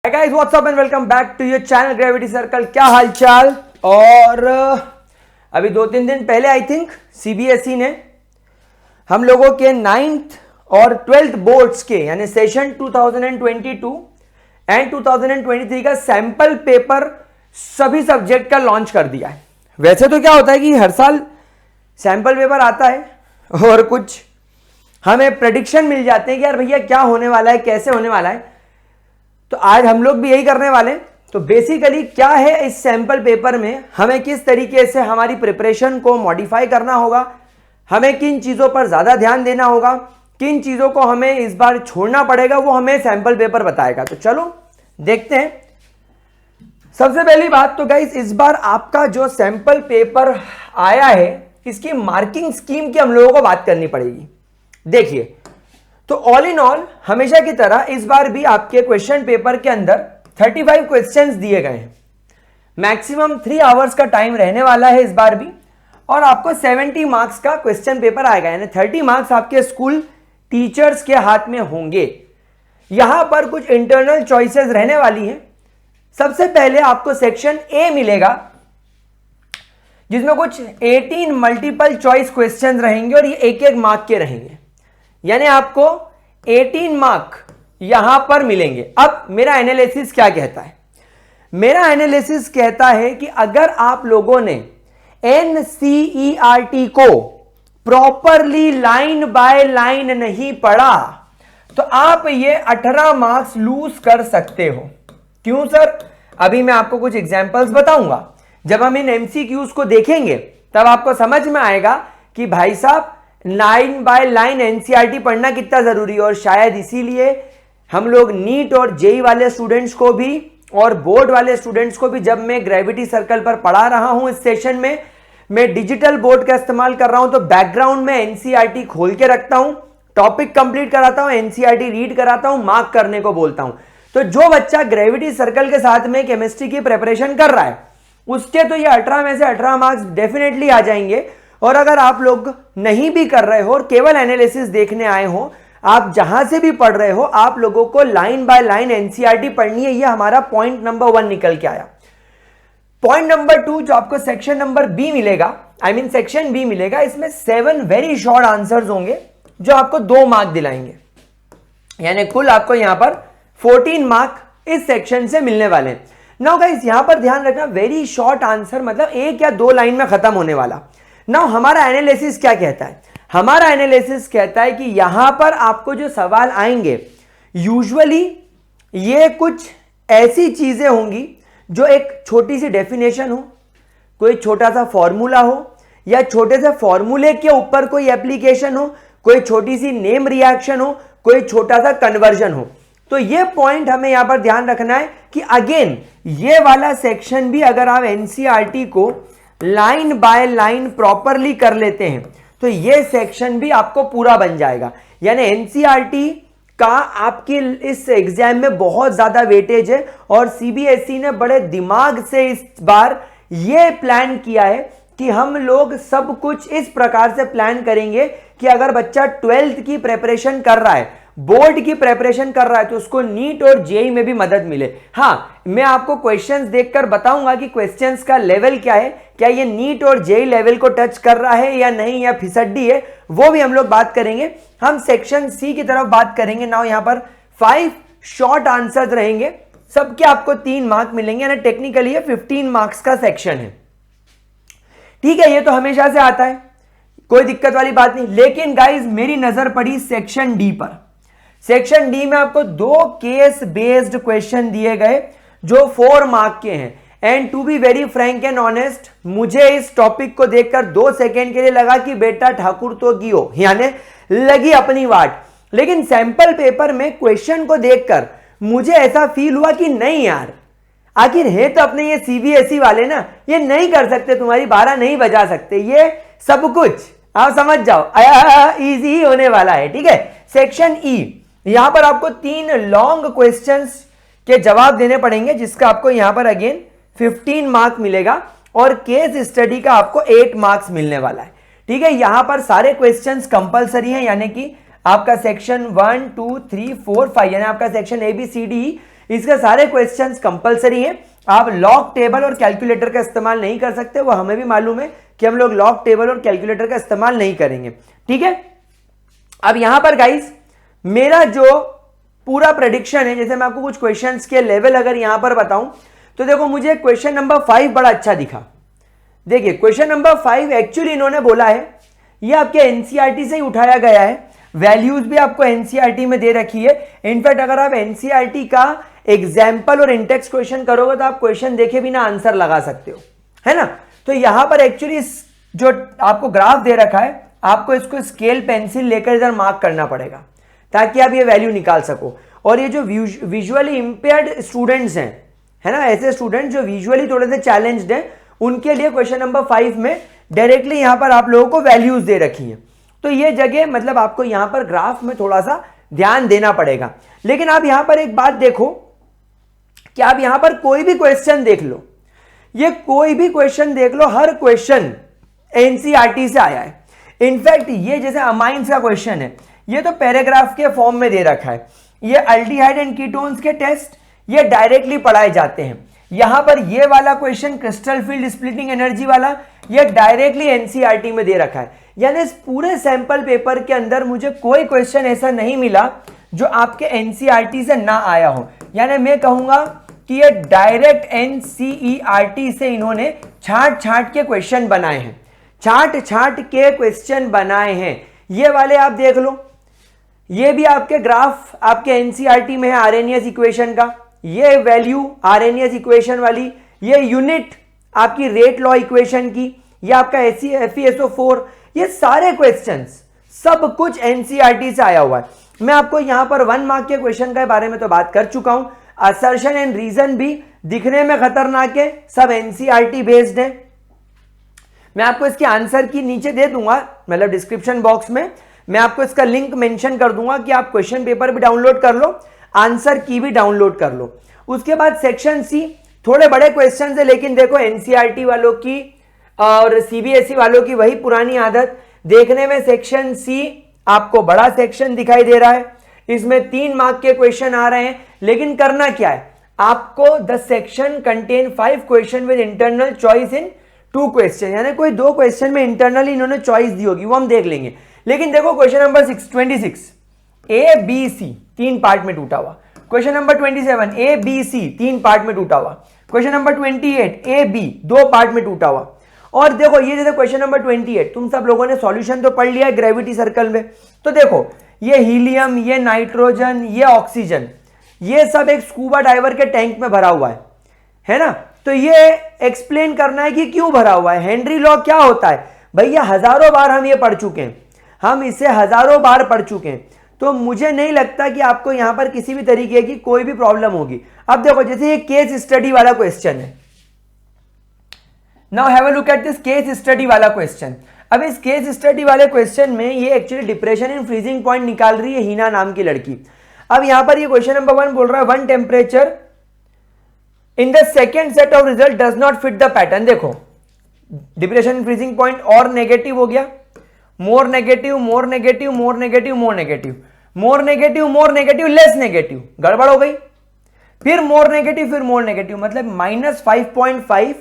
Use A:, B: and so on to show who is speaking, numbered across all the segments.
A: Hi guys, what's up and welcome back to your channel Gravity Circle। क्या हाल चाल। और अभी 2-3 दिन पहले आई थिंक सीबीएसई ने हम लोगों के 9th और 12th बोर्ड्स के यानी सेशन 2022 एंड 2023 का सैंपल पेपर सभी सब्जेक्ट का लॉन्च कर दिया है। वैसे तो क्या होता है कि हर साल सैंपल पेपर आता है और कुछ हमें प्रेडिक्शन मिल जाते हैं कि यार भैया क्या होने वाला है, कैसे होने वाला है। तो आज हम लोग भी यही करने वाले हैं। तो बेसिकली क्या है इस सैंपल पेपर में, हमें किस तरीके से हमारी प्रिपरेशन को मॉडिफाई करना होगा, हमें किन चीज़ों पर ज़्यादा ध्यान देना होगा, किन चीज़ों को हमें इस बार छोड़ना पड़ेगा, वो हमें सैंपल पेपर बताएगा। तो चलो देखते हैं। सबसे पहली बात तो गाइस, इस बार आपका जो सैंपल पेपर आया है इसकी मार्किंग स्कीम की हम लोगों को बात करनी पड़ेगी। देखिए, तो ऑल इन ऑल हमेशा की तरह इस बार भी आपके क्वेश्चन पेपर के अंदर 35 क्वेश्चंस दिए गए हैं। मैक्सिमम 3 आवर्स का टाइम रहने वाला है इस बार भी, और आपको 70 मार्क्स का क्वेश्चन पेपर आएगा, यानी 30 मार्क्स आपके स्कूल टीचर्स के हाथ में होंगे। यहां पर कुछ इंटरनल चॉइसेस रहने वाली हैं। सबसे पहले आपको सेक्शन ए मिलेगा जिसमें कुछ 18 मल्टीपल चॉइस क्वेश्चन रहेंगे और ये एक मार्क के रहेंगे, यानी आपको 18 मार्क यहां पर मिलेंगे। अब मेरा एनालिसिस क्या कहता है? मेरा एनालिसिस कहता है कि अगर आप लोगों ने एनसीईआरटी को प्रॉपरली लाइन बाय लाइन नहीं पढ़ा तो आप ये 18 मार्क्स लूज कर सकते हो। क्यों सर? अभी मैं आपको कुछ एग्जांपल्स बताऊंगा। जब हम इन एमसीक्यूज को देखेंगे तब आपको समझ में आएगा कि भाई साहब लाइन बाय लाइन एनसीईआरटी पढ़ना कितना जरूरी है। और शायद इसीलिए हम लोग नीट और जेई वाले स्टूडेंट्स को भी और बोर्ड वाले स्टूडेंट्स को भी, जब मैं ग्रेविटी सर्कल पर पढ़ा रहा हूं इस सेशन में, मैं डिजिटल बोर्ड का इस्तेमाल कर रहा हूं तो बैकग्राउंड में एनसीईआरटी खोल के रखता हूं, टॉपिक कंप्लीट कराता हूं, एनसीईआरटी रीड कराता हूं, मार्क करने को बोलता हूं। तो जो बच्चा ग्रेविटी सर्कल के साथ में केमिस्ट्री की प्रिपरेशन कर रहा है उसके तो ये 18 में से 18 मार्क्स डेफिनेटली आ जाएंगे। और अगर आप लोग नहीं भी कर रहे हो और केवल एनालिसिस देखने आए हो, आप जहां से भी पढ़ रहे हो, आप लोगों को लाइन बाय लाइन एनसीईआरटी पढ़नी है। ये हमारा पॉइंट नंबर 1 निकल के आया। पॉइंट नंबर 2 जो आपको सेक्शन नंबर बी मिलेगा, सेक्शन बी मिलेगा, इसमें 7 वेरी शॉर्ट आंसर्स होंगे जो आपको 2 मार्क दिलाएंगे, यानी कुल आपको यहां पर 14 मार्क इस सेक्शन से मिलने वाले हैं। नाउ गाइस, यहां पर ध्यान रखना, वेरी शॉर्ट आंसर मतलब 1 या 2 लाइन में खत्म होने वाला। नाउ हमारा एनालिसिस क्या कहता है? हमारा एनालिसिस कहता है कि यहां पर आपको जो सवाल आएंगे यूजुअली ये कुछ ऐसी चीजें होंगी जो एक छोटी सी डेफिनेशन हो, कोई छोटा सा फॉर्मूला हो, या छोटे से फॉर्मूले के ऊपर कोई एप्लीकेशन हो, कोई छोटी सी नेम रिएक्शन हो, कोई छोटा सा कन्वर्जन हो। तो ये पॉइंट हमें यहां पर ध्यान रखना है कि अगेन ये वाला सेक्शन भी अगर आप एनसीईआरटी को लाइन बाय लाइन प्रॉपरली कर लेते हैं तो ये सेक्शन भी आपको पूरा बन जाएगा। यानी एनसीईआरटी का आपकी इस एग्जाम में बहुत ज्यादा वेटेज है और सीबीएसई ने बड़े दिमाग से इस बार ये प्लान किया है कि हम लोग सब कुछ इस प्रकार से प्लान करेंगे कि अगर बच्चा 12th की प्रिपरेशन कर रहा है, बोर्ड की प्रिपरेशन कर रहा है, तो उसको नीट और जेई में भी मदद मिले। हाँ, मैं आपको क्वेश्चंस देखकर बताऊंगा कि क्वेश्चंस का लेवल क्या है, क्या ये नीट और जेई लेवल को टच कर रहा है या नहीं, या फिसड्डी है, वो भी हम लोग बात करेंगे। हम सेक्शन सी की तरफ बात करेंगे। नाउ यहां पर 5 शॉर्ट आंसर्स रहेंगे, सबके आपको 3 मार्क मिलेंगे, यानी टेक्निकली ये 15 मार्क्स का सेक्शन है। ठीक है, ये तो हमेशा से आता है, कोई दिक्कत वाली बात नहीं। लेकिन गाइज मेरी नजर पड़ी सेक्शन डी पर। सेक्शन डी में आपको 2 केस बेस्ड क्वेश्चन दिए गए जो 4 मार्क के हैं। And to be very frank and honest, मुझे इस टॉपिक को देखकर 2 सेकेंड के लिए लगा कि बेटा ठाकुर तो गियो, यानी लगी अपनी वाट। लेकिन सैंपल पेपर में क्वेश्चन को देखकर मुझे ऐसा फील हुआ कि नहीं यार, आखिर है तो अपने ये सीबीएसई वाले ना, ये नहीं कर सकते, तुम्हारी 12 नहीं बजा सकते, ये सब कुछ आप समझ जाओ इजी ही होने वाला है। ठीक है, सेक्शन ई, यहां पर आपको 3 लॉन्ग क्वेश्चंस के जवाब देने पड़ेंगे जिसका आपको यहां पर अगेन 15 मार्क मिलेगा और केस स्टडी का आपको 8 मार्क्स मिलने वाला है। ठीक है, यहां पर सारे क्वेश्चंस कंपलसरी हैं, यानी कि आपका सेक्शन 1 2 3 4 5 यानी आपका section A B C D इसके सारे क्वेश्चंस कंपलसरी हैं। आप लॉग टेबल और कैलकुलेटर का इस्तेमाल नहीं कर सकते, वो हमें भी मालूम है कि हम लोग लॉग टेबल और कैलकुलेटर का इस्तेमाल नहीं करेंगे, ठीक है। अब यहां पर गाइस मेरा जो पूरा प्रेडिक्शन है, जैसे मैं आपको कुछ क्वेश्चंस के लेवल अगर यहां पर बताऊं तो देखो मुझे क्वेश्चन नंबर 5 बड़ा अच्छा दिखा। देखिए क्वेश्चन नंबर 5 एक्चुअली इन्होंने बोला है ये आपके एनसीईआरटी से ही उठाया गया है, वैल्यूज भी आपको एनसीईआरटी में दे रखी है। इनफैक्ट अगर आप एनसीईआरटी का एग्जाम्पल और इंटेक्स क्वेश्चन करोगे तो आप क्वेश्चन देखे बिना आंसर लगा सकते हो, है ना। तो यहां पर एक्चुअली जो आपको ग्राफ दे रखा है, आपको इसको स्केल पेंसिल लेकर इधर मार्क करना पड़ेगा ताकि आप ये वैल्यू निकाल सको। और ये जो विजुअली इंपेयर्ड स्टूडेंट्स हैं, है ना, ऐसे स्टूडेंट जो विजुअली थोड़े से चैलेंज्ड हैं, उनके लिए क्वेश्चन नंबर 5 में डायरेक्टली यहां पर आप लोगों को वैल्यूज दे रखी हैं। तो ये जगह मतलब आपको यहां पर ग्राफ में थोड़ा सा ध्यान देना पड़ेगा। लेकिन आप यहां पर एक बात देखो कि आप यहां पर कोई भी क्वेश्चन देख लो, ये कोई भी क्वेश्चन देख लो, हर क्वेश्चन एनसीईआरटी से आया है। इनफैक्ट ये जैसे अमाइंस का क्वेश्चन है, ये तो पैराग्राफ के फॉर्म में दे रखा है। ये अल्डिहाइड एंड कीटोन्स के टेस्ट ये डायरेक्टली पढ़ाए जाते हैं। यहां पर ये वाला question crystal field splitting energy वाला, ये डायरेक्टली एनसीईआरटी में दे रखा है। यानी इस पूरे सैंपल पेपर के अंदर मुझे कोई क्वेश्चन ऐसा नहीं मिला जो आपके एनसीईआरटी से ना आया हो। यानी मैं कहूंगा कि ये डायरेक्ट एनसीईआरटी से इन्होंने छांट छांट के क्वेश्चन बनाए हैं, छांट छांट के क्वेश्चन बनाए हैं। ये वाले आप देख लो, ये भी आपके ग्राफ आपके एनसीईआरटी में है आरएनएस इक्वेशन का, ये वैल्यू आरएनएस इक्वेशन वाली, ये यूनिट आपकी रेट लॉ इक्वेशन की, ये आपका FeSO4, ये सारे क्वेश्चंस सब कुछ एनसीईआरटी से आया हुआ है। मैं आपको यहां पर 1 मार्क के क्वेश्चन के बारे में तो बात कर चुका हूं। असर्शन एंड रीजन भी दिखने में खतरनाक है, सब एनसीईआरटी बेस्ड है। मैं आपको इसके आंसर की नीचे दे दूंगा, मतलब डिस्क्रिप्शन बॉक्स में मैं आपको इसका लिंक मेंशन कर दूंगा कि आप क्वेश्चन पेपर भी डाउनलोड कर लो, आंसर की भी डाउनलोड कर लो। उसके बाद सेक्शन सी थोड़े बड़े क्वेश्चन है, लेकिन देखो एनसीईआरटी वालों की और सीबीएसई वालों की वही पुरानी आदत, देखने में सेक्शन सी आपको बड़ा सेक्शन दिखाई दे रहा है, इसमें 3 मार्क के क्वेश्चन आ रहे हैं। लेकिन करना क्या है, आपको the section contain 5 question with internal choice in 2 question, यानी कोई 2 क्वेश्चन में इंटरनली इन्होंने चॉइस दी होगी, वो हम देख लेंगे। लेकिन देखो question number 26 A B C 3 part में टूटा हुआ, question number 27 A B C 3 part में टूटा हुआ, question number 28 A B 2 part में टूटा हुआ। और देखो ये जैसे क्वेश्चन नंबर 28 तुम सब लोगों ने सॉल्यूशन तो पढ़ लिया है ग्रेविटी सर्कल में, तो देखो ये हीलियम, ये नाइट्रोजन, ये ऑक्सीजन, ये सब एक स्कूबा डाइवर के टैंक में भरा हुआ है ना। तो ये एक्सप्लेन करना है कि क्यों भरा हुआ है, हेनरी लॉ क्या होता है। भैया हजारों बार हम ये पढ़ चुके हैं, हम इसे हजारों बार पढ़ चुके हैं, तो मुझे नहीं लगता कि आपको यहां पर किसी भी तरीके की कोई भी प्रॉब्लम होगी। अब देखो जैसे ये केस स्टडी वाला क्वेश्चन है, now have a look at this case study वाला क्वेश्चन। अब इस केस स्टडी वाले क्वेश्चन में ये actually depression in freezing point निकाल रही है हीना नाम की लड़की। अब यहां पर ये क्वेश्चन नंबर 1 बोल रहा है 1 temperature in the second set of result does not fit the pattern. देखो डिप्रेशन इन फ्रीजिंग पॉइंट और नेगेटिव हो गया, more negative, more negative, more negative, more negative, more negative, more negative, less negative, गड़बड़ हो गई। फिर more negative, फिर more negative, मतलब -5.5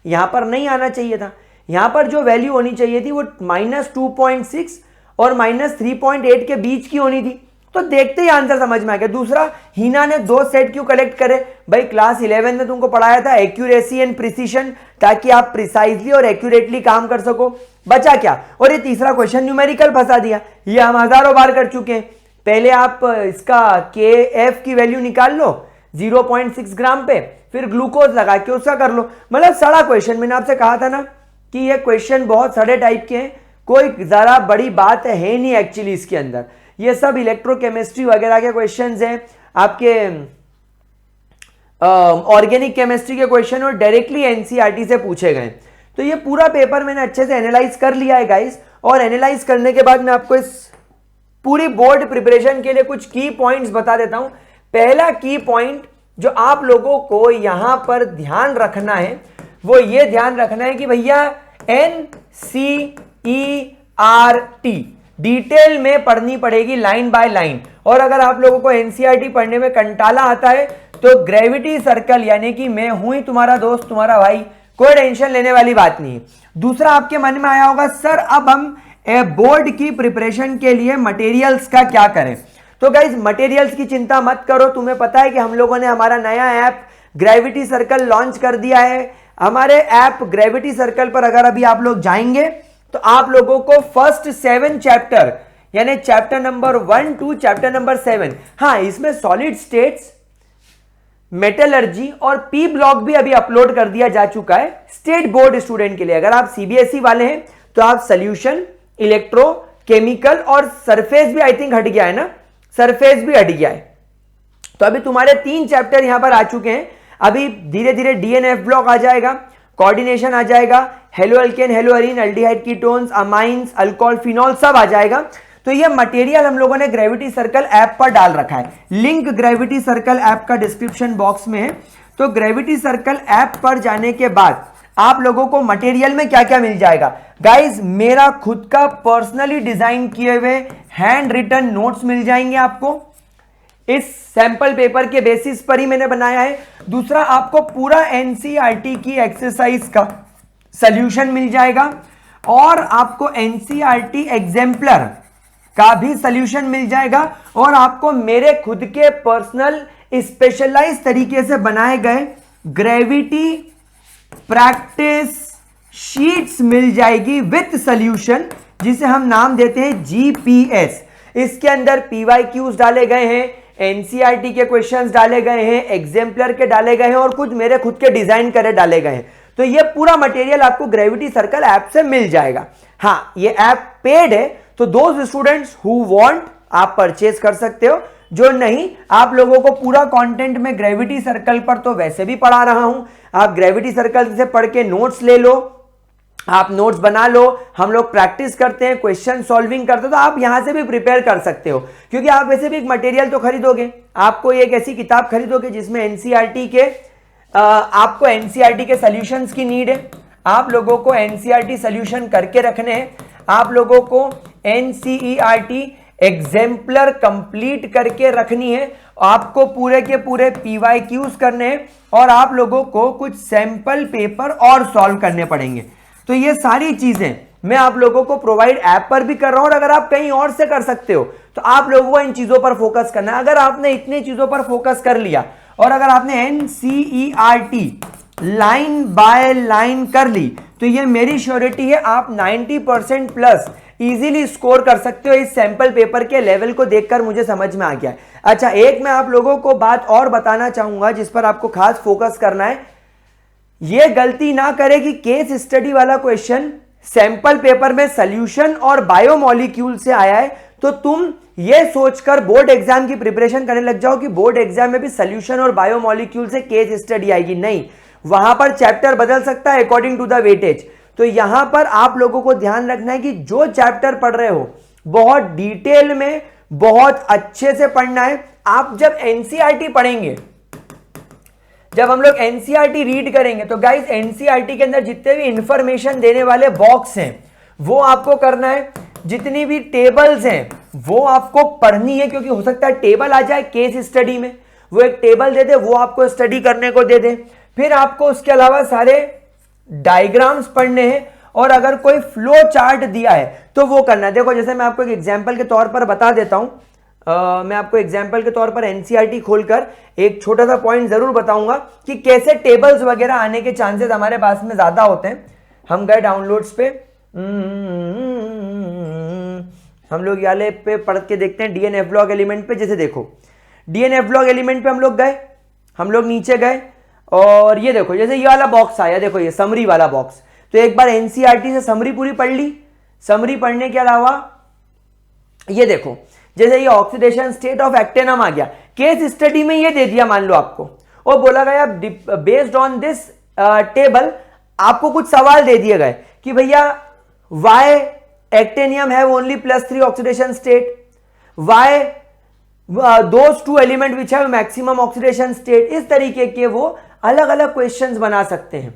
A: यहां पर नहीं आना चाहिए था। यहां पर जो वैल्यू होनी चाहिए थी वो -2.6 और -3.8 के बीच की होनी थी। तो देखते ही आंसर समझ में आ गया। दूसरा, हीना ने 2 सेट क्यों कलेक्ट करे भाई, क्लास 11 में तुमको पढ़ाया था एक्यूरेसी एंड प्रिसीशन, ताकि आप प्रिसाइजली और एक्यूरेटली काम कर सको। बचा क्या, और ये तीसरा क्वेश्चन न्यूमेरिकल फंसा दिया, ये हम हजारों बार कर चुके हैं। पहले आप इसका KF की वैल्यू निकाल लो 0.6 ग्राम पे, फिर ग्लूकोज लगा के उसका कर लो। मतलब सड़ा क्वेश्चन, मैंने आपसे कहा था ना कि ये क्वेश्चन बहुत सड़े टाइप के हैं, कोई जरा बड़ी बात है नहीं एक्चुअली इसके अंदर। ये सब इलेक्ट्रोकेमिस्ट्री वगैरह के क्वेश्चंस हैं, आपके ऑर्गेनिक केमिस्ट्री के क्वेश्चन और डायरेक्टली एनसीईआरटी से पूछे गए। तो ये पूरा पेपर मैंने अच्छे से एनालाइज कर लिया है गाइस, और एनालाइज करने के बाद मैं आपको इस पूरी बोर्ड प्रिपरेशन के लिए कुछ की पॉइंट्स बता देता हूं। पहला की पॉइंट जो आप लोगों को यहां पर ध्यान रखना है वो ये ध्यान रखना है कि भैया NCERT डिटेल में पढ़नी पड़ेगी, लाइन बाय लाइन। और अगर आप लोगों को एनसीईआरटी पढ़ने में कंटाला आता है तो ग्रेविटी सर्कल यानी कि मैं हूं ही तुम्हारा दोस्त, तुम्हारा भाई, कोई टेंशन लेने वाली बात नहीं। दूसरा आपके मन में आया होगा सर अब हम बोर्ड की प्रिपरेशन के लिए मटेरियल्स का क्या करें। तो गाइज मटेरियल्स की चिंता मत करो, तुम्हें पता है कि हम लोगों ने हमारा नया ऐप ग्रेविटी सर्कल लॉन्च कर दिया है। हमारे ऐप ग्रेविटी सर्कल पर अगर अभी आप लोग जाएंगे तो आप लोगों को फर्स्ट 7 चैप्टर यानी chapter number 1 to chapter number 7, हाँ इसमें सॉलिड स्टेट्स, मेटलर्जी और पी ब्लॉक भी अभी अपलोड कर दिया जा चुका है स्टेट बोर्ड स्टूडेंट के लिए। अगर आप सीबीएसई वाले हैं तो आप सोल्यूशन, इलेक्ट्रो, केमिकल और सरफेस भी आई थिंक हट गया है ना, सरफेस भी हट गया है। तो अभी तुम्हारे 3 चैप्टर यहां पर आ चुके हैं। अभी धीरे धीरे डीएनएफ ब्लॉक आ जाएगा, कोऑर्डिनेशन आ जाएगा, hello alkane, hello Areen, aldehyde ketones, amines, alcohol, phenol सब आ जाएगा। तो ये मटेरियल हम लोगों ने ग्रेविटी सर्कल ऐप पर डाल रखा है। लिंक ग्रेविटी सर्कल ऐप का डिस्क्रिप्शन बॉक्स में है। तो ग्रेविटी सर्कल ऐप पर जाने के बाद आप लोगों को मटेरियल में क्या क्या मिल जाएगा गाइज, मेरा खुद का पर्सनली डिजाइन किए हुए हैंड रिटन नोट्स मिल जाएंगे आपको, इस सैंपल पेपर के बेसिस पर ही मैंने बनाया है। दूसरा आपको पूरा एनसीईआरटी की एक्सरसाइज का सॉल्यूशन मिल जाएगा और आपको एनसीईआरटी एग्जाम्पलर का भी सॉल्यूशन मिल जाएगा और आपको मेरे खुद के पर्सनल स्पेशलाइज तरीके से बनाए गए ग्रेविटी प्रैक्टिस शीट्स मिल जाएगी विथ सॉल्यूशन, जिसे हम नाम देते हैं जीपीएस। इसके अंदर पीवाईक्यूज डाले गए हैं, एनसीईआरटी के क्वेश्चंस डाले गए हैं, एग्जाम्पलर के डाले गए हैं और कुछ मेरे खुद के डिजाइन करे डाले गए हैं। तो ये पूरा मटेरियल आपको ग्रेविटी सर्कल ऐप से मिल जाएगा। हाँ, ये ऐप पेड है, तो दोज स्टूडेंट्स हु वांट आप परचेज कर सकते हो, जो नहीं आप लोगों को पूरा कंटेंट में ग्रेविटी सर्कल पर तो वैसे भी पढ़ा रहा हूं, आप ग्रेविटी सर्कल से पढ़ के नोट्स ले लो, आप नोट्स बना लो, हम लोग प्रैक्टिस करते हैं, क्वेश्चन सॉल्विंग करते हैं, तो आप यहां से भी प्रिपेयर कर सकते हो। क्योंकि आप वैसे भी एक मटेरियल तो खरीदोगे, आपको एक ऐसी किताब खरीदोगे जिसमें एनसीईआरटी के आपको एनसीईआरटी के सॉल्यूशंस की नीड है, आप लोगों को एनसीईआरटी सॉल्यूशन करके रखने हैं, आप लोगों को एनसीईआरटी एग्जाम्पलर कंप्लीट करके रखनी है, आपको पूरे के पूरे पीवाईक्यूज करने हैं और आप लोगों को कुछ सैंपल पेपर और सॉल्व करने पड़ेंगे। तो ये सारी चीजें मैं आप लोगों को प्रोवाइड ऐप पर भी कर रहा हूं और अगर आप कहीं और से कर सकते हो तो आप लोगों को इन चीजों पर फोकस करना है। अगर आपने इतनी चीजों पर फोकस कर लिया और अगर आपने एनसीईआरटी लाइन बाय लाइन कर ली तो ये मेरी श्योरिटी है आप 90% प्लस इजीली स्कोर कर सकते हो। इस सैंपल पेपर के लेवल को देखकर मुझे समझ में आ गया है। अच्छा, एक मैं आप लोगों को बात और बताना चाहूंगा जिस पर आपको खास फोकस करना है। यह गलती ना करे कि केस स्टडी वाला क्वेश्चन सैंपल पेपर में सॉल्यूशन और बायोमोलिक्यूल से आया है तो तुम यह सोचकर बोर्ड एग्जाम की प्रिपरेशन करने लग जाओ कि बोर्ड एग्जाम में भी सॉल्यूशन और बायोमोलिक्यूल से केस स्टडी आएगी। नहीं, वहां पर चैप्टर बदल सकता है अकॉर्डिंग टू द वेटेज। तो यहां पर आप लोगों को ध्यान रखना है कि जो चैप्टर पढ़ रहे हो बहुत डिटेल में, बहुत अच्छे से पढ़ना है। आप जब एनसीईआरटी पढ़ेंगे, जब हम लोग एनसीईआरटी रीड करेंगे तो गाइस एनसीईआरटी के अंदर जितने भी इंफॉर्मेशन देने वाले बॉक्स हैं वो आपको करना है, जितनी भी टेबल्स हैं वो आपको पढ़नी है, क्योंकि हो सकता है टेबल आ जाए केस स्टडी में, वो एक टेबल दे दे, वो आपको स्टडी करने को दे दे। फिर आपको उसके अलावा सारे डायग्राम्स पढ़ने हैं और अगर कोई फ्लो चार्ट दिया है तो वो करना है। देखो, जैसे मैं आपको एक एग्जांपल के तौर पर बता देता हूं, मैं आपको एग्जांपल के तौर पर एनसीईआरटी खोलकर एक छोटा सा पॉइंट जरूर बताऊंगा कि कैसे टेबल्स वगैरह आने के चांसेस हमारे पास में ज्यादा होते हैं। हम गए डाउनलोड्स पे, हम लोग वाले पे पढ़ के देखते हैं डीएनएफ ब्लॉक एलिमेंट पे। जैसे देखो डीएनएफ ब्लॉक एलिमेंट पे हम लोग गए, हम लोग नीचे गए और ये देखो जैसे ये वाला बॉक्स आया, देखो ये समरी वाला बॉक्स। तो एक बार एनसीईआरटी से समरी पूरी पढ़ ली। समरी पढ़ने के अलावा ये देखो जैसे ये ऑक्सीडेशन स्टेट ऑफ एक्टेनम आ गया, केस स्टडी में ये दे दिया मान लो आपको, और बोला गया बेस्ड ऑन दिस टेबल आपको कुछ सवाल दे दिए गए कि भैया why actinium have only +3 oxidation state, why those 2 element which have maximum oxidation state. इस तरीके के वो अलग अलग क्वेश्चंस बना सकते हैं,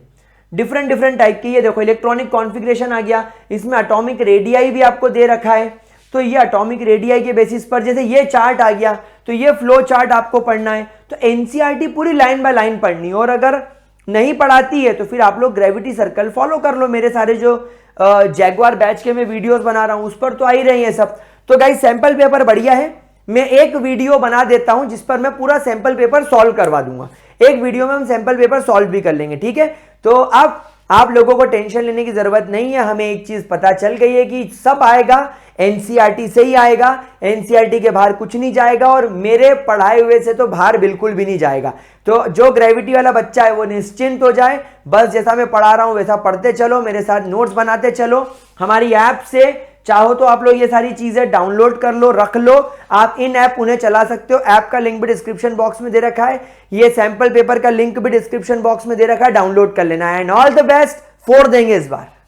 A: डिफरेंट टाइप के। ये देखो इलेक्ट्रॉनिक कॉन्फ़िगरेशन आ गया, इसमें एटॉमिक रेडियाई भी आपको दे रखा है। तो ये एटॉमिक रेडियाई के बेसिस पर जैसे ये चार्ट आ गया तो तो ये फ्लो चार्ट आपको पढ़ना है। तो एनसीईआरटी पूरी लाइन बाय लाइन पढ़नी है, और अगर नहीं पढ़ाती है तो फिर आप लोग ग्रेविटी सर्कल फॉलो कर लो। मेरे सारे जो जैगवार बैच के मैं वीडियोस बना रहा हूं उस पर तो आ ही रही है सब। तो गाइस सैंपल पेपर बढ़िया है, मैं एक वीडियो बना देता हूं जिस पर मैं पूरा सैंपल पेपर सॉल्व करवा दूंगा। एक वीडियो में हम सैंपल पेपर सॉल्व भी कर लेंगे, ठीक है। तो अब आप लोगों को टेंशन लेने की जरूरत नहीं है, हमें एक चीज पता चल गई है कि सब आएगा एनसीईआरटी से ही आएगा, एनसीईआरटी के बाहर कुछ नहीं जाएगा, और मेरे पढ़ाए हुए से तो बाहर बिल्कुल भी नहीं जाएगा। तो जो ग्रेविटी वाला बच्चा है वो निश्चिंत हो जाए, बस जैसा मैं पढ़ा रहा हूं वैसा पढ़ते चलो, मेरे साथ नोट्स बनाते चलो। हमारी ऐप से चाहो तो आप लोग ये सारी चीजें डाउनलोड कर लो, रख लो, आप इन ऐप उन्हें चला सकते हो। ऐप का लिंक भी डिस्क्रिप्शन बॉक्स में दे रखा है, ये सैंपल पेपर का लिंक भी डिस्क्रिप्शन बॉक्स में दे रखा है, डाउनलोड कर लेना है। एंड ऑल द बेस्ट, 4 देंगे इस बार।